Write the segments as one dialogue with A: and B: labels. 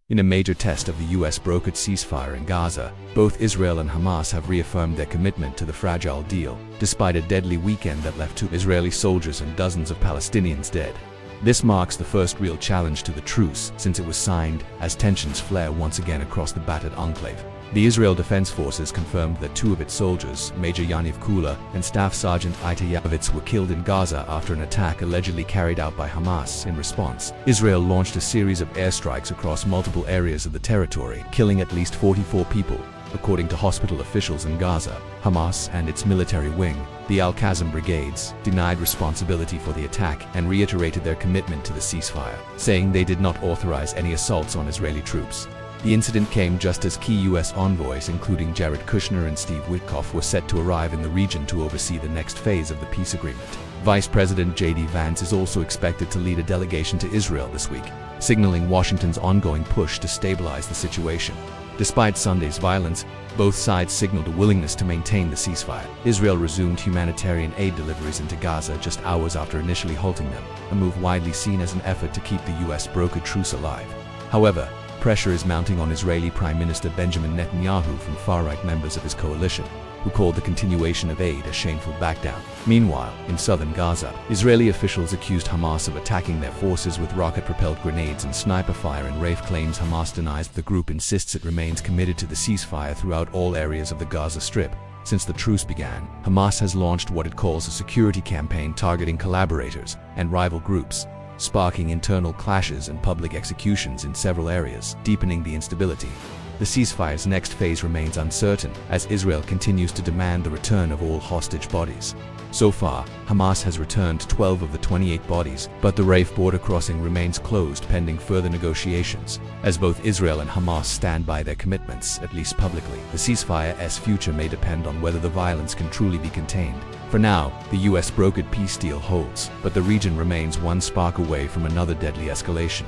A: In a major test of the US-brokered ceasefire in Gaza, both Israel and Hamas have reaffirmed their commitment to the fragile deal, despite a deadly weekend that left 2 Israeli soldiers and dozens of Palestinians dead. This marks the first real challenge to the truce since it was signed, as tensions flare once again across the battered enclave. The Israel Defense Forces confirmed that 2 of its soldiers, Major Yaniv Kula and Staff Sergeant Itai Yavitz, were killed in Gaza after an attack allegedly carried out by Hamas. In response, Israel launched a series of airstrikes across multiple areas of the territory, killing at least 44 people. According to hospital officials in Gaza, Hamas and its military wing, the Al-Qassam brigades, denied responsibility for the attack and reiterated their commitment to the ceasefire, saying they did not authorize any assaults on Israeli troops. The incident came just as key U.S. envoys, including Jared Kushner and Steve Witkoff, were set to arrive in the region to oversee the next phase of the peace agreement. Vice President J.D. Vance is also expected to lead a delegation to Israel this week, signaling Washington's ongoing push to stabilize the situation. Despite Sunday's violence, both sides signaled a willingness to maintain the ceasefire. Israel resumed humanitarian aid deliveries into Gaza just hours after initially halting them, a move widely seen as an effort to keep the US-brokered truce alive. However, pressure is mounting on Israeli Prime Minister Benjamin Netanyahu from far-right members of his coalition, who called the continuation of aid a shameful backdown. Meanwhile, in southern Gaza, Israeli officials accused Hamas of attacking their forces with rocket-propelled grenades and sniper fire. In Raif claims Hamas denies. The group insists it remains committed to the ceasefire throughout all areas of the Gaza Strip. Since the truce began, Hamas has launched what it calls a security campaign targeting collaborators and rival groups, sparking internal clashes and public executions in several areas, deepening the instability. The ceasefire's next phase remains uncertain as Israel continues to demand the return of all hostage bodies. So far, Hamas has returned 12 of the 28 bodies, but the Raif border crossing remains closed pending further negotiations. As both Israel and Hamas stand by their commitments, at least publicly, the ceasefire's future may depend on whether the violence can truly be contained. For now, the US-brokered peace deal holds, but the region remains one spark away from another deadly escalation.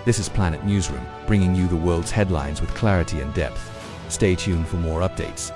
A: This is Planet Newsroom, bringing you the world's headlines with clarity and depth. Stay tuned for more updates.